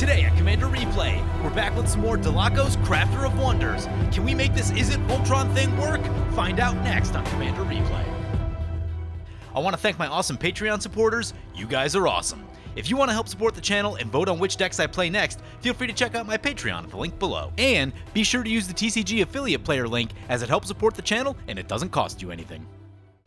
Today at Commander Replay, we're back with some more Dalakos, Crafter of Wonders. Can we make this Is It Voltron thing work? Find out next on Commander Replay. I want to thank my awesome Patreon supporters. You guys are awesome. If you want to help support the channel and vote on which decks I play next, feel free to check out my Patreon at the link below. And be sure to use the TCG affiliate player link as it helps support the channel and it doesn't cost you anything.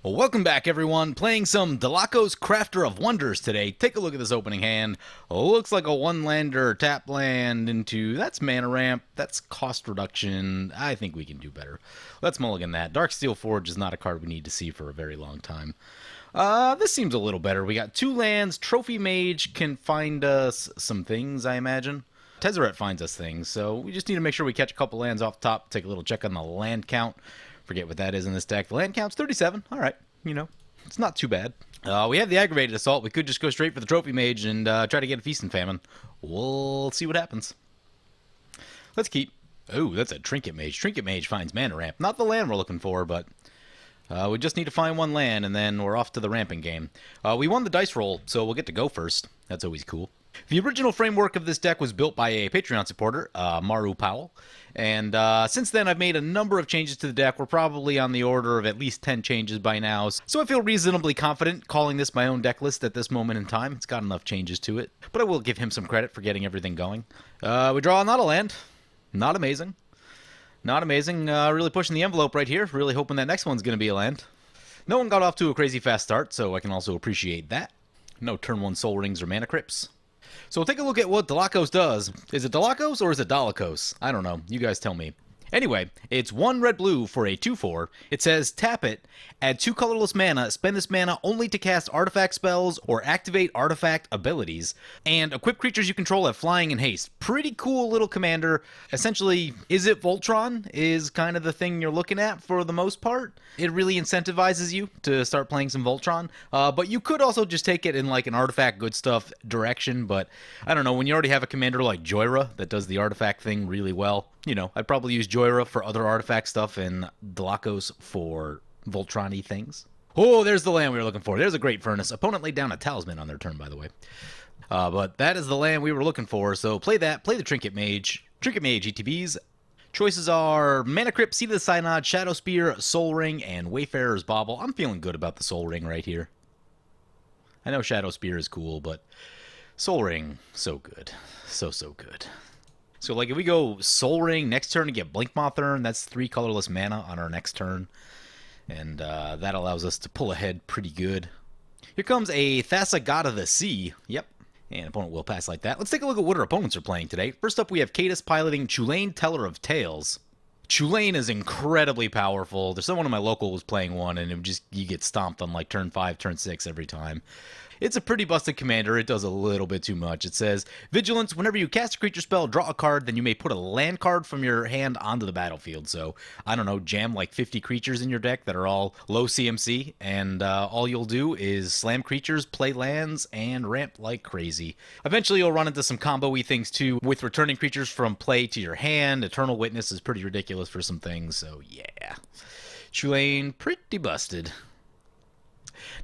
Well, welcome back everyone, playing some Dalakos Crafter of Wonders today. Take a look at this opening hand. Looks like a one-lander tap land into, that's mana ramp, that's cost reduction. I think we can do better. Let's mulligan that. Darksteel Forge is not a card we need to see for a very long time. This seems a little better. We got 2 lands, Trophy Mage can find us some things, I imagine. Tezzeret finds us things, so we just need to make sure we catch a couple lands off the top, take a little check on the land count. Forget what that is in this deck. The land count's 37. All right, you know, it's not too bad. We have the Aggravated Assault. We could just go straight for the Trophy Mage and try to get a Feast and Famine. We'll see what happens. Let's keep... Oh, that's a Trinket Mage. Trinket Mage finds mana ramp. Not the land we're looking for, but we just need to find one land, and then we're off to the ramping game. We won the dice roll, so we'll get to go first. That's always cool. The original framework of this deck was built by a Patreon supporter, Maru Powell, and since then I've made a number of changes to the deck. We're probably on the order of at least 10 changes by now, so I feel reasonably confident calling this my own deck list at this moment in time. It's got enough changes to it, but I will give him some credit for getting everything going. We draw not a land. Not amazing. Not amazing. Really pushing the envelope right here. Really hoping that next one's going to be a land. No one got off to a crazy fast start, so I can also appreciate that. No turn 1 Soul Rings or Mana Crypts. So we'll take a look at what Dalakos does. Is it Dalakos or is it Dalakos? I don't know. You guys tell me. Anyway, it's 1 red-blue for a 2/4. It says, tap it, add 2 colorless mana, spend this mana only to cast artifact spells or activate artifact abilities, and equip creatures you control have flying and haste. Pretty cool little commander. Essentially, Is It Voltron is kind of the thing you're looking at for the most part. It really incentivizes you to start playing some Voltron, but you could also just take it in like an artifact good stuff direction, but I don't know, when you already have a commander like Joyra that does the artifact thing really well, you know, I'd probably use Joyra for other artifact stuff and Dalakos for Voltron-y things. Oh, there's the land we were looking for. There's a Great Furnace. Opponent laid down a Talisman on their turn, by the way. But that is the land we were looking for, so play that. Play the Trinket Mage. Trinket Mage ETBs. Choices are Mana Crypt, Seed of the Synod, Shadow Spear, Soul Ring, and Wayfarer's Bauble. I'm feeling good about the Soul Ring right here. I know Shadow Spear is cool, but Soul Ring, so good. So good. So, like, if we go Soul Ring next turn to get Blinkmoth Urn, that's 3 colorless mana on our next turn. And that allows us to pull ahead pretty good. Here comes a Thassa, God of the Sea. Yep. And opponent will pass like that. Let's take a look at what our opponents are playing today. First up, we have Cadus piloting Chulane, Teller of Tales. Chulane is incredibly powerful. There's someone in my local was playing one, and it just, you get stomped on like turn 5, turn 6 every time. It's a pretty busted commander. It does a little bit too much. It says, Vigilance, whenever you cast a creature spell, draw a card, then you may put a land card from your hand onto the battlefield. So, I don't know, jam like 50 creatures in your deck that are all low CMC, and all you'll do is slam creatures, play lands, and ramp like crazy. Eventually, you'll run into some combo-y things too, with returning creatures from play to your hand. Eternal Witness is pretty ridiculous for some things, so yeah. Chulane, pretty busted.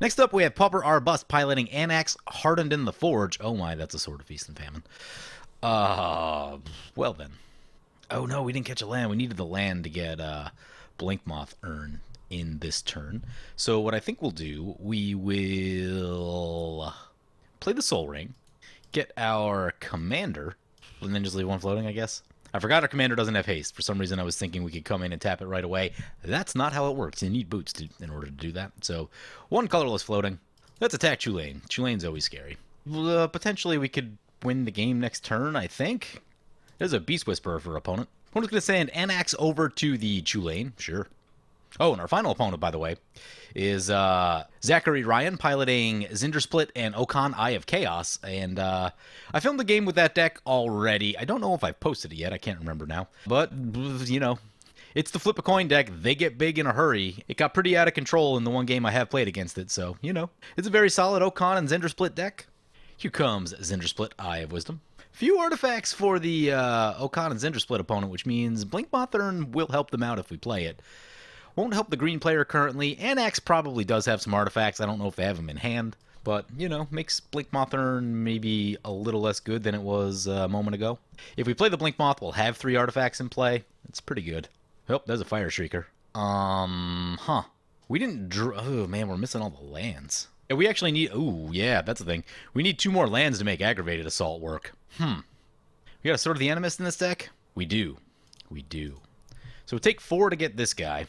Next up, we have Pauper R. Bust piloting Anax, Hardened in the Forge. Oh my, that's a Sword of Feast and Famine. Well then. Oh no, we didn't catch a land. We needed the land to get Blinkmoth Urn in this turn. So what I think we'll do, we will play the Soul Ring, get our commander, and then just leave one floating, I guess. I forgot our commander doesn't have haste. For some reason, I was thinking we could come in and tap it right away. That's not how it works. You need boots in order to do that. So, 1 colorless floating. Let's attack Chulane. Chulane's always scary. Potentially, we could win the game next turn, I think. There's a Beast Whisperer for opponent. Opponent's going to send Anax over to the Chulane. Sure. Oh, and our final opponent, by the way, is Zachary Ryan piloting Zndrsplt and Okaun Eye of Chaos. And I filmed the game with that deck already. I don't know if I've posted it yet. I can't remember now. But, you know, it's the flip a coin deck. They get big in a hurry. It got pretty out of control in the one game I have played against it. So, you know, it's a very solid Okaun and Zndrsplt deck. Here comes Zndrsplt, Eye of Wisdom. Few artifacts for the Okaun and Zndrsplt opponent, which means Blinkmoth Urn will help them out if we play it. Won't help the green player currently. Anax probably does have some artifacts. I don't know if they have them in hand. But, you know, makes Blink Moth Urn maybe a little less good than it was a moment ago. If we play the Blink Moth, we'll have 3 artifacts in play. It's pretty good. Oh, there's a Fire Shrieker. Huh. We didn't oh, man, we're missing all the lands. And we actually need... Ooh, yeah, that's the thing. We need 2 more lands to make Aggravated Assault work. We got a Sword of the Animist in this deck? We do. We do. So we take 4 to get this guy.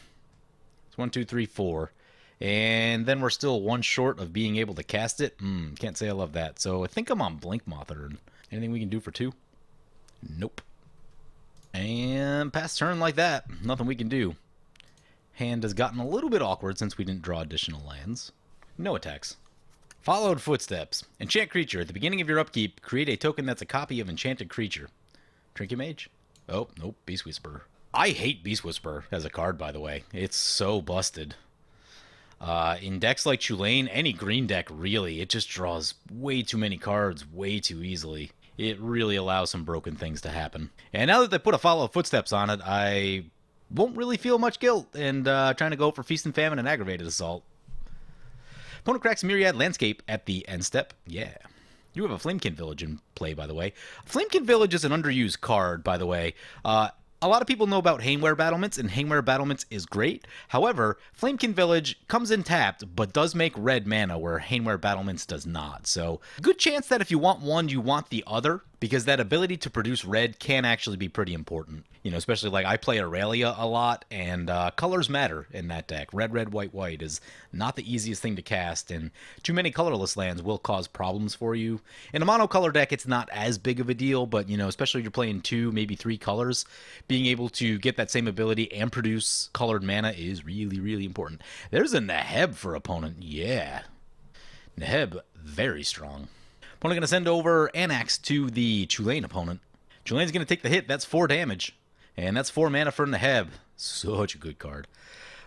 It's 1, 2, 3, 4. And then we're still 1 short of being able to cast it. Can't say I love that. So I think I'm on Blink Moth Urn. Anything we can do for 2? Nope. And pass turn like that. Nothing we can do. Hand has gotten a little bit awkward since we didn't draw additional lands. No attacks. Followed Footsteps. Enchant creature. At the beginning of your upkeep, create a token that's a copy of enchanted creature. Trinket Mage? Oh, nope. Beast Whisperer. I hate Beast Whisperer as a card, by the way. It's so busted. In decks like Chulane, any green deck, really, it just draws way too many cards way too easily. It really allows some broken things to happen. And now that they put a Follow Footsteps on it, I won't really feel much guilt and trying to go for Feast and Famine and Aggravated Assault. Opponent cracks Myriad Landscape at the end step. Yeah. You have a Flamekin Village in play, by the way. Flamekin Village is an underused card, by the way. A lot of people know about Haneware Battlements, and Haneware Battlements is great. However, Flamekin Village comes in tapped, but does make red mana, where Haneware Battlements does not. So, good chance that if you want one, you want the other, because that ability to produce red can actually be pretty important. You know, especially like I play Aurelia a lot, and colors matter in that deck. Red, red, white, white is not the easiest thing to cast, and too many colorless lands will cause problems for you. In a monocolor deck, it's not as big of a deal, but, you know, especially if you're playing 2, maybe 3 colors, being able to get that same ability and produce colored mana is really, really important. There's a Neheb for opponent. Yeah. Neheb, very strong. Opponent going to send over Anax to the Chulane opponent. Chulane's going to take the hit. That's 4 damage. And that's 4 mana for Neheb. Such a good card.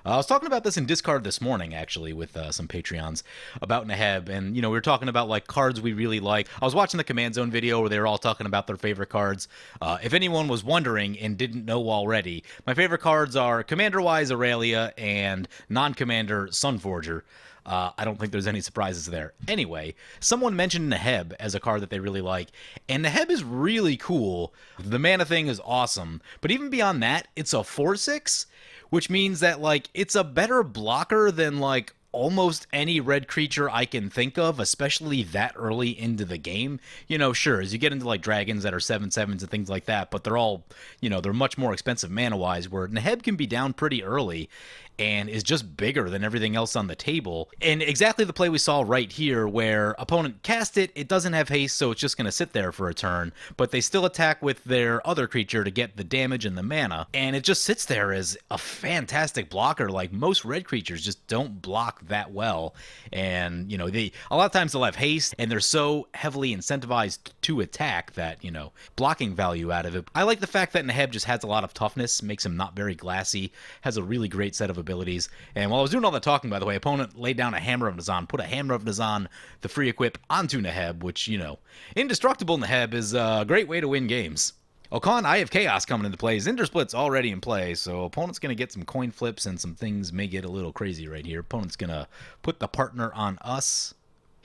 I was talking about this in Discard this morning, actually, with some Patreons about Neheb. And, you know, we were talking about, like, cards we really like. I was watching the Command Zone video where they were all talking about their favorite cards. If anyone was wondering and didn't know already, my favorite cards are Commander-wise Aurelia and non-Commander Sunforger. I don't think there's any surprises there. Anyway, someone mentioned Neheb as a card that they really like, and Neheb is really cool. The mana thing is awesome, but even beyond that, it's a 4/6, which means that, like, it's a better blocker than, like, almost any red creature I can think of, especially that early into the game. You know, sure, as you get into, like, dragons that are 7/7s and things like that, but they're all, you know, they're much more expensive mana-wise, where Neheb can be down pretty early and is just bigger than everything else on the table. And exactly the play we saw right here, where opponent cast it, it doesn't have haste, so it's just going to sit there for a turn, but they still attack with their other creature to get the damage and the mana, and it just sits there as a fantastic blocker. Like, most red creatures just don't block that well, and, you know, a lot of times they'll have haste, and they're so heavily incentivized to attack that, you know, blocking value out of it. I like the fact that Neheb just has a lot of toughness, makes him not very glassy, has a really great set of abilities. And while I was doing all the talking, by the way, opponent laid down a Hammer of Nazan, put a Hammer of Nazan, the free equip, onto Neheb, which, you know, indestructible Neheb is a great way to win games. Okaun, Eye of Chaos coming into play. Zndrsplt's already in play, so opponent's going to get some coin flips and some things may get a little crazy right here. Opponent's going to put the partner on us.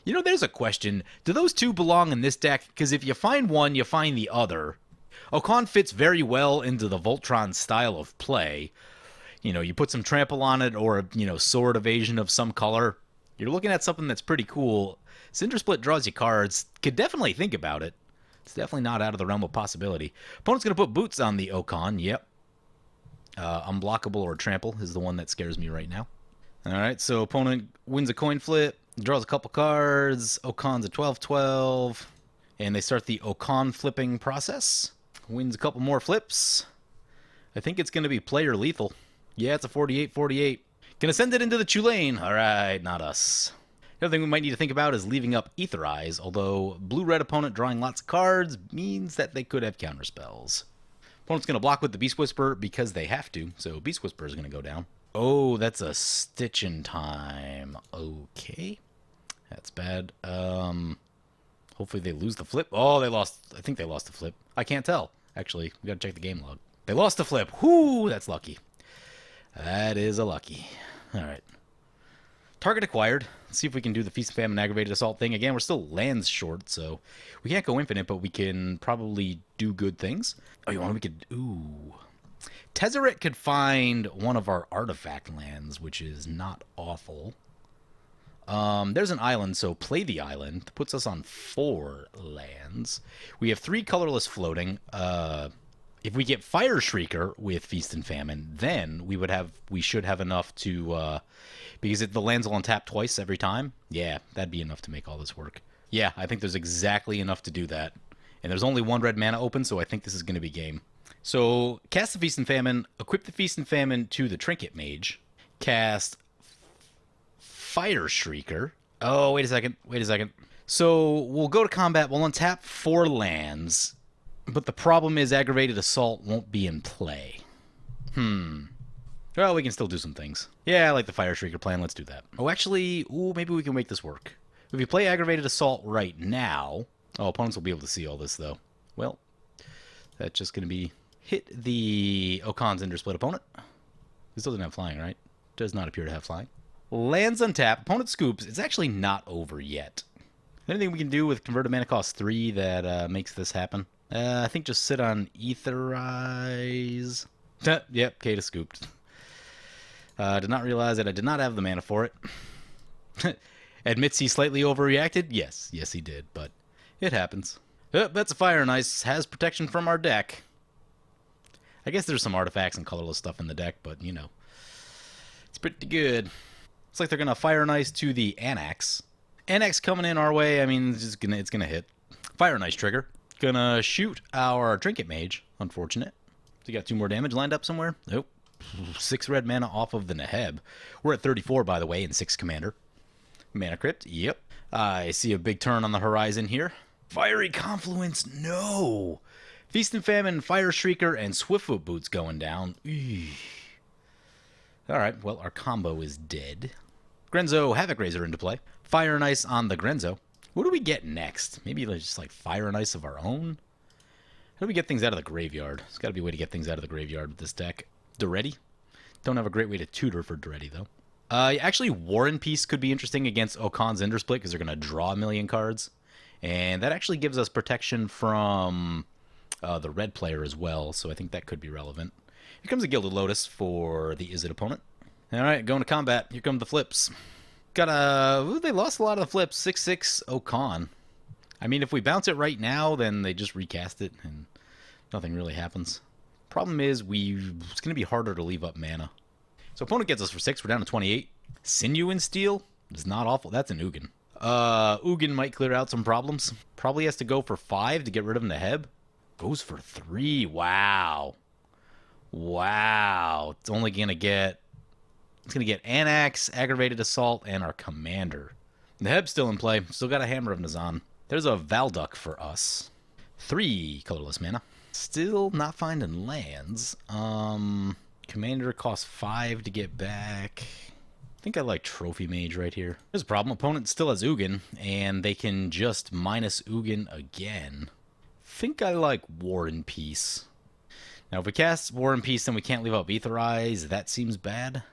You know, there's a question. Do those 2 belong in this deck? Because if you find one, you find the other. Okaun fits very well into the Voltron style of play. You know, you put some trample on it or, you know, sword evasion of some color. You're looking at something that's pretty cool. Zndrsplt draws you cards. Could definitely think about it. It's definitely not out of the realm of possibility. Opponent's going to put boots on the Okaun. Yep. Unblockable or trample is the one that scares me right now. All right, so opponent wins a coin flip, draws a couple cards. Okaun's a 12/12. And they start the Okaun flipping process. Wins a couple more flips. I think it's going to be player lethal. Yeah, it's a 48/48. Gonna send it into the Chulane. All right, not us. The other thing we might need to think about is leaving up Ether Eyes, although blue-red opponent drawing lots of cards means that they could have counterspells. Opponent's going to block with the Beast Whisperer because they have to, so Beast Whisperer is going to go down. Oh, that's a Stitch in Time. Okay. That's bad. Hopefully they lose the flip. Oh, they lost. I think they lost the flip. I can't tell. Actually, we got to check the game log. They lost the flip. Whoo, that's lucky. That is a lucky. All right. Target acquired. Let's see if we can do the Feast and Famine Aggravated Assault thing. Again, we're still lands short, so we can't go infinite, but we can probably do good things. Oh, you want we could... Ooh. Tezzeret could find one of our artifact lands, which is not awful. There's an island, so play the island. That puts us on 4 lands. We have 3 colorless floating. If we get Fire Shrieker with Feast and Famine, then we should have enough to... because the lands will untap twice every time. Yeah, that'd be enough to make all this work. Yeah, I think there's exactly enough to do that. And there's only 1 red mana open, so I think this is going to be game. So, cast the Feast and Famine, equip the Feast and Famine to the Trinket Mage, cast Fire Shrieker. Oh, wait a second. So, we'll go to combat, we'll untap 4 lands, but the problem is Aggravated Assault won't be in play. Well, we can still do some things. Yeah, I like the Fire Shrieker plan, let's do that. Oh, actually, maybe we can make this work. If we play Aggravated Assault right now... Oh, opponents will be able to see all this, though. Well, that's just going to be... Hit the Okaun Zndrsplt opponent. He still doesn't have flying, right? Does not appear to have flying. Lands untap. Opponent scoops. It's actually not over yet. Anything we can do with converted mana cost 3 that makes this happen? I think just sit on Etherize. Yep, Kata scooped. Did not realize that I did not have the mana for it. Admits he slightly overreacted? Yes, he did, but it happens. That's a Fire and Ice. Has protection from our deck. I guess there's some artifacts and colorless stuff in the deck, but, you know, it's pretty good. Looks like they're going to Fire and Ice to the Anax. Anax coming in our way, I mean, it's gonna hit. Fire and Ice trigger. Gonna shoot our Trinket Mage. Unfortunate. So you got 2 more damage lined up somewhere? Nope. 6 red mana off of the Neheb. We're at 34, by the way, in 6 Commander. Mana Crypt, yep. I see a big turn on the horizon here. Fiery Confluence, no! Feast and Famine, Fire Shrieker, and Swiftfoot Boots going down. Alright, well, our combo is dead. Grenzo, Havoc Razor into play. Fire and Ice on the Grenzo. What do we get next? Maybe just like Fire and Ice of our own? How do we get things out of the graveyard? There's got to be a way to get things out of the graveyard with this deck. Duretti? Don't have a great way to tutor for Duretti, though. Actually, War and Peace could be interesting against Okaun Zndrsplt because they're going to draw a million cards. And that actually gives us protection from... the red player as well, so I think that could be relevant. Here comes a Gilded Lotus for the Izzet opponent. Alright, going to combat. Here come the flips. They lost a lot of the flips. 6/6 Okaun. I mean, if we bounce it right now, then they just recast it, and nothing really happens. Problem is, it's going to be harder to leave up mana. So opponent gets us for 6. We're down to 28. Sinew and Steel is not awful. That's an Ugin. Ugin might clear out some problems. Probably has to go for 5 to get rid of Neheb. Goes for 3. Wow. It's only going to get... It's going to get Anax, Aggravated Assault, and our Commander. Neheb's still in play. Still got a Hammer of Nazan. There's a Valduk for us. 3 colorless mana. Still not finding lands. Commander costs 5 to get back. I think I like Trophy Mage right here. There's a problem. Opponent still has Ugin, and they can just minus Ugin again. Think I like War and Peace. Now, if we cast War and Peace and we can't leave up Etherize, that seems bad.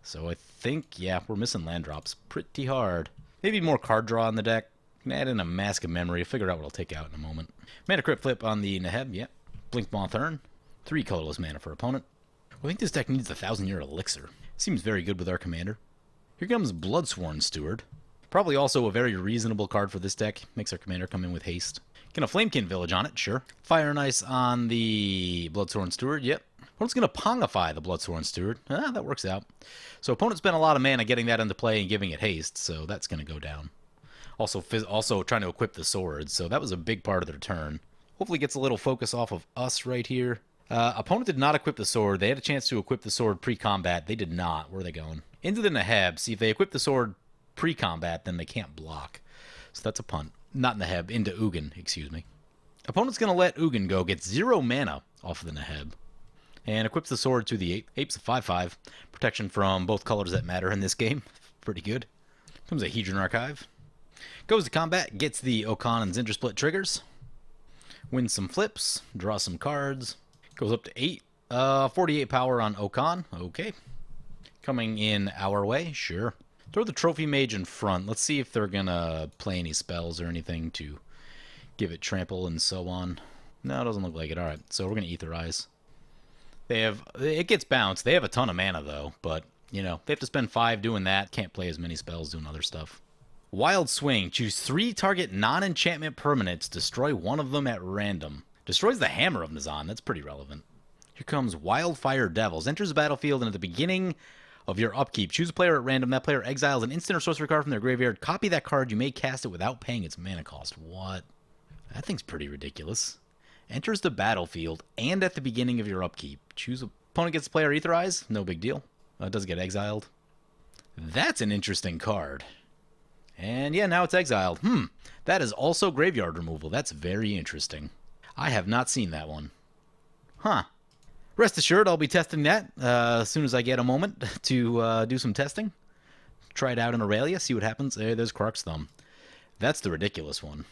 So I think, yeah, we're missing land drops pretty hard. Maybe more card draw in the deck. Add in a Mask of Memory. I'll figure out what I'll take out in a moment. Mana Crypt flip on the Neheb, yep. Blink Moth Urn. 3 colorless mana for opponent. I think this deck needs the 1,000-year elixir. Seems very good with our commander. Here comes Bloodsworn Steward. Probably also a very reasonable card for this deck. Makes our commander come in with haste. Can a Flamekin Village on it? Sure. Fire and Ice on the Bloodsworn Steward. Yep. Opponent's going to Pongify the Bloodsworn Steward. That works out. So opponent spent a lot of mana getting that into play and giving it haste, so that's going to go down. Also trying to equip the sword, so that was a big part of their turn. Hopefully gets a little focus off of us right here. Opponent did not equip the sword. They had a chance to equip the sword pre-combat. They did not. Where are they going? Into the Neheb. See, if they equip the sword pre-combat, then they can't block. So that's a punt. Not Neheb, into Ugin, excuse me. Opponent's going to let Ugin go, gets 0 mana off of the Neheb, and equips the sword to the Ape. Ape's a 5/5. Protection from both colors that matter in this game. Pretty good. Comes a Hedron Archive. Goes to combat, gets the Okaun and Zndrsplt triggers. Wins some flips, draws some cards. Goes up to 8. 48 power on Okaun. Okay. Coming in our way, sure. Throw the Trophy Mage in front. Let's see if they're gonna play any spells or anything to give it trample and so on. No, it doesn't look like it. Alright, so we're gonna Aetherize. It gets bounced. They have a ton of mana though, but you know, they have to spend 5 doing that. Can't play as many spells doing other stuff. Wild Swing. Choose 3 target non-enchantment permanents. Destroy one of them at random. Destroys the Hammer of Nazan. That's pretty relevant. Here comes Wildfire Devils. Enters the battlefield, and at the beginning of your upkeep, choose a player at random. That player exiles an instant or sorcery card from their graveyard. Copy that card. You may cast it without paying its mana cost. What? That thing's pretty ridiculous. Enters the battlefield, and at the beginning of your upkeep. Choose a opponent gets the player Aetherize. No big deal. It does get exiled. That's an interesting card. And yeah, now it's exiled. That is also graveyard removal. That's very interesting. I have not seen that one. Huh. Rest assured, I'll be testing that as soon as I get a moment to do some testing. Try it out in Aurelia, see what happens. There's Krark's Thumb. That's the ridiculous one.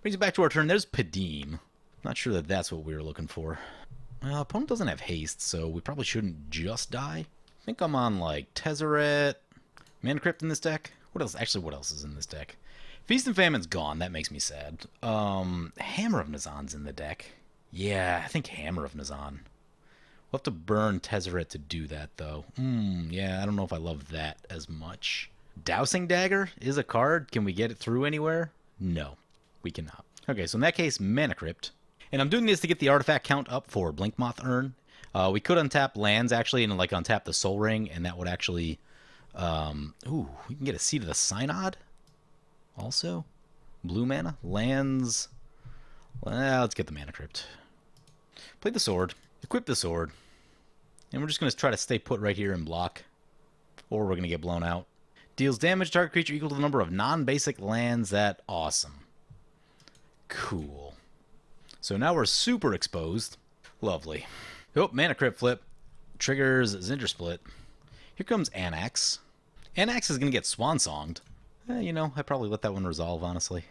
Brings it back to our turn. There's Padim. Not sure that that's what we were looking for. Opponent doesn't have haste, so we probably shouldn't just die. I think I'm on, like, Tezzeret, Mana Crypt in this deck. What else? Actually, what else is in this deck? Feast and Famine's gone. That makes me sad. Hammer of Nazan's in the deck. Yeah, I think Hammer of Nazan. We'll have to burn Tezzeret to do that, though. Yeah, I don't know if I love that as much. Dousing Dagger is a card. Can we get it through anywhere? No, we cannot. Okay, so in that case, Mana Crypt. And I'm doing this to get the artifact count up for Blinkmoth Urn. We could untap lands, actually, and like untap the Soul Ring, and that would actually... ooh, we can get a Seat of the Synod. Also, blue mana, lands. Well, let's get the Mana Crypt. Play the sword, equip the sword, and we're just going to try to stay put right here and block, or we're going to get blown out. Deals damage to target creature equal to the number of non-basic lands. That awesome. Cool. So now we're super exposed. Lovely. Oh, Mana Crypt flip. Triggers Zndrsplt. Here comes Anax. Anax is going to get Swansonged. You know, I probably let that one resolve, honestly.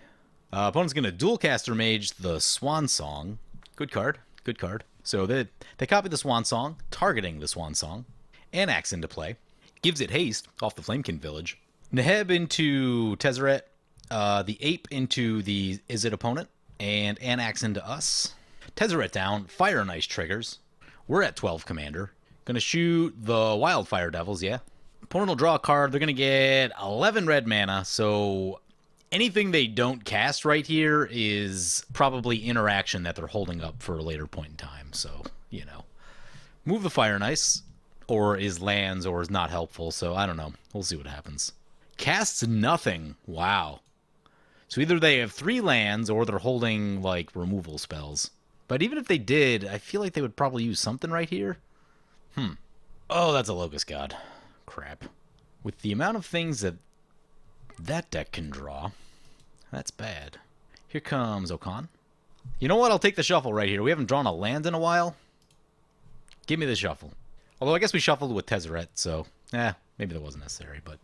Opponent's going to Dualcaster Mage the Swansong. Good card. Good card. So they copy the Swansong, targeting the Swansong. Anax into play. Gives it haste off the Flamekin Village. Neheb into Tezzeret. The Ape into the Izzet opponent. And Anax into us. Tezzeret down. Fire and Ice triggers. We're at 12 Commander. Gonna shoot the Wildfire Devils, yeah. Opponent will draw a card. They're gonna get 11 red mana, so anything they don't cast right here is probably interaction that they're holding up for a later point in time. So, you know. Move the Fire and Ice, or is lands, or is not helpful, so I don't know. We'll see what happens. Casts nothing. Wow. So either they have 3 lands, or they're holding, like, removal spells. But even if they did, I feel like they would probably use something right here. Oh, that's a Locust God. Crap. With the amount of things that deck can draw, that's bad. Here comes Okaun. You know what? I'll take the shuffle right here. We haven't drawn a land in a while. Give me the shuffle. Although I guess we shuffled with Tezzeret, so maybe that wasn't necessary, but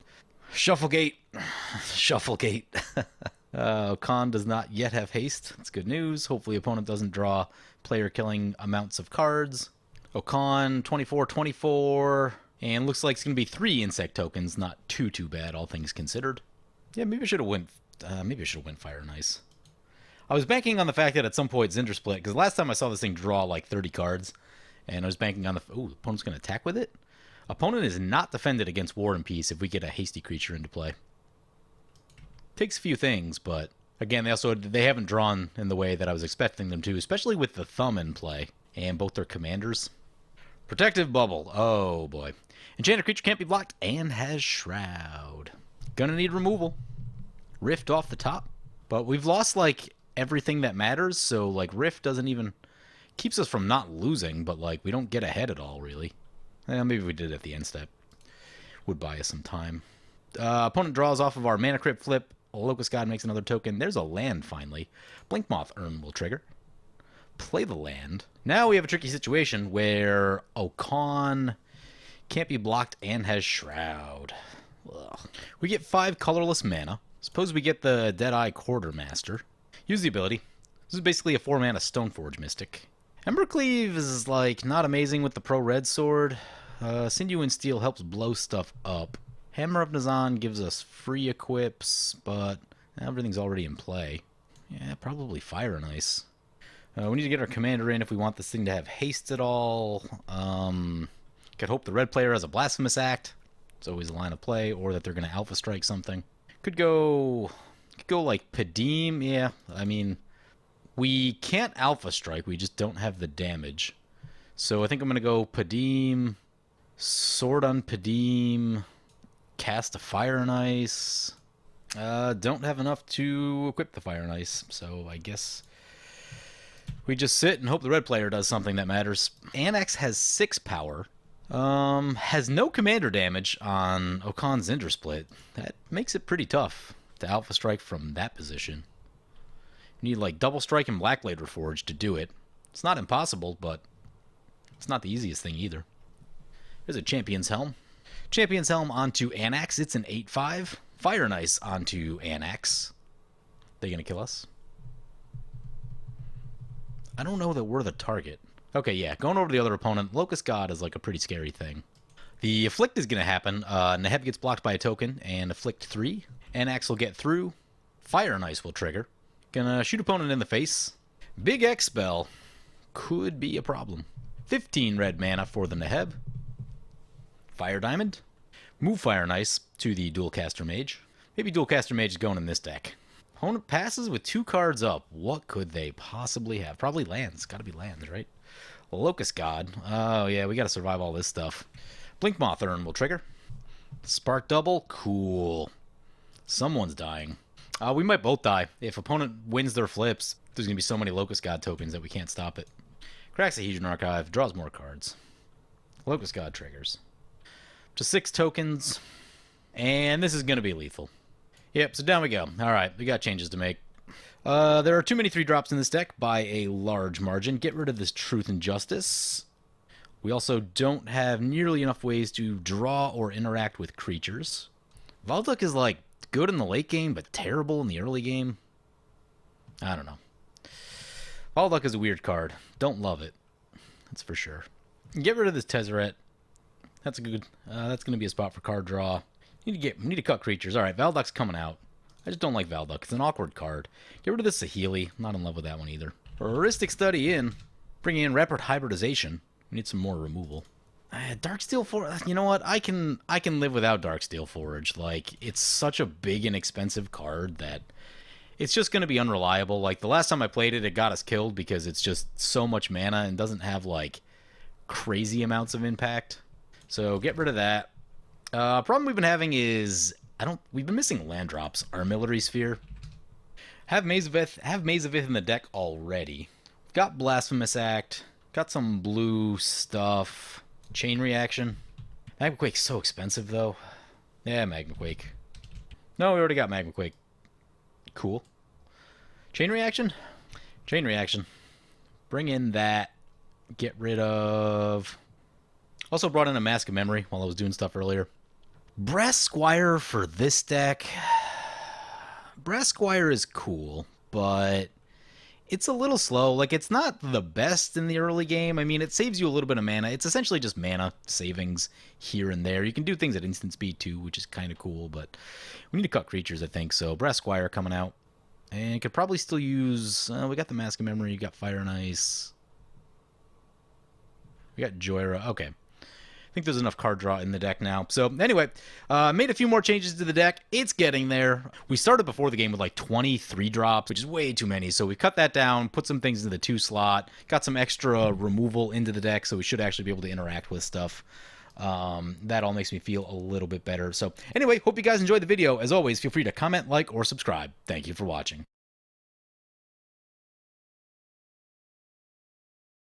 Shufflegate. Shufflegate. Okaun does not yet have haste. That's good news. Hopefully opponent doesn't draw player-killing amounts of cards. Okaun, 24-24. And looks like it's going to be 3 insect tokens. Not too bad, all things considered. Yeah, maybe I should have went Fire and Ice. I was banking on the fact that at some point Zndrsplt, because last time I saw this thing draw like 30 cards, and I was banking on the... Ooh, opponent's going to attack with it? Opponent is not defended against War and Peace if we get a hasty creature into play. Takes a few things, but again, they haven't drawn in the way that I was expecting them to, especially with the Thumb in play, and both their commanders. Protective Bubble. Oh, boy. Enchanted creature can't be blocked and has Shroud. Gonna need removal. Rift off the top. But we've lost, like, everything that matters, so, like, Rift doesn't even... keeps us from not losing, but, like, we don't get ahead at all, really. Maybe we did at the end step. Would buy us some time. Opponent draws off of our Mana Crypt flip. Locust God makes another token. There's a land, finally. Blinkmoth Urn will trigger. Play the land. Now we have a tricky situation where Okaun can't be blocked and has Shroud. Ugh. We get 5 colorless mana. Suppose we get the Deadeye Quartermaster. Use the ability. This is basically a 4-mana Stoneforge Mystic. Embercleave is, like, not amazing with the Pro-Red sword. Sinew and Steel helps blow stuff up. Hammer of Nazan gives us free equips, but everything's already in play. Yeah, probably Fire and Ice. We need to get our commander in if we want this thing to have haste at all. Could hope the red player has a Blasphemous Act. It's always a line of play, or that they're going to Alpha Strike something. Could go like Padim. Yeah, I mean, we can't Alpha Strike. We just don't have the damage. So I think I'm going to go Padim, Sword on Padim, cast a Fire and Ice. Don't have enough to equip the Fire and Ice, so I guess we just sit and hope the red player does something that matters. Anax has 6 power. Has no commander damage on Okaun Zndrsplt. That makes it pretty tough to Alpha Strike from that position. You need like Double Strike and Blackblade Reforged to do it. It's not impossible, but it's not the easiest thing either. There's a Champion's Helm. Champion's Helm onto Anax. It's an 8/5. Fire and Ice onto Anax. They gonna kill us? I don't know that we're the target. Okay, yeah, going over to the other opponent, Locust God is like a pretty scary thing. The Afflict is going to happen. Neheb gets blocked by a token, and Afflict 3. Anax will get through. Fire and Ice will trigger. Gonna shoot opponent in the face. Big X spell could be a problem. 15 red mana for the Neheb. Fire Diamond. Move Fire and Ice to the Dualcaster Mage. Maybe Dualcaster Mage is going in this deck. Opponent passes with 2 cards up. What could they possibly have? Probably lands. Gotta be lands, right? Locust God. Oh, yeah, we gotta survive all this stuff. Blink Moth Urn will trigger. Spark Double. Cool. Someone's dying. We might both die. If opponent wins their flips, there's gonna be so many Locust God tokens that we can't stop it. Craxahedron Archive. Draws more cards. Locust God triggers. To 6 tokens. And this is gonna be lethal. Yep, so down we go. Alright, we got changes to make. There are too many 3-drops in this deck by a large margin. Get rid of this Truth and Justice. We also don't have nearly enough ways to draw or interact with creatures. Valduk is like good in the late game, but terrible in the early game. I don't know. Valduk is a weird card. Don't love it. That's for sure. Get rid of this Tezzeret. That's a good. That's going to be a spot for card draw. Need to cut creatures. All right, Valduk's coming out. I just don't like Valduk. It's an awkward card. Get rid of this Saheeli. I'm not in love with that one either. Heuristic Study in. Bringing in Rapid Hybridization. We need some more removal. Darksteel Forge. You know what? I can live without Darksteel Forge. Like, it's such a big and expensive card that it's just going to be unreliable. Like, the last time I played it, it got us killed because it's just so much mana and doesn't have, like, crazy amounts of impact. So, get rid of that. Problem we've been having is we've been missing land drops. Armillary Sphere. Have Maze of Ith in the deck already. Got Blasphemous Act. Got some blue stuff. Chain Reaction. Magma Quake's so expensive though. Yeah, Magma Quake. No, we already got Magma Quake. Cool. Chain Reaction? Chain Reaction. Bring in that. Get rid of... Also brought in a Mask of Memory while I was doing stuff earlier. Brass Squire for this deck. Brass Squire is cool, but it's a little slow. Like, it's not the best in the early game. I mean, it saves you a little bit of mana. It's essentially just mana savings here and there. You can do things at instant speed too, which is kind of cool, but we need to cut creatures, I think. So Brass Squire coming out. And could probably still use... we got the Mask of Memory. You got Fire and Ice. We got Joyra. Okay. I think there's enough card draw in the deck now. So anyway, made a few more changes to the deck. It's getting there. We started before the game with like 23 drops, which is way too many. So we cut that down, put some things into the 2 slot, got some extra removal into the deck, so we should actually be able to interact with stuff. That all makes me feel a little bit better. So anyway, hope you guys enjoyed the video. As always, feel free to comment, like, or subscribe. Thank you for watching.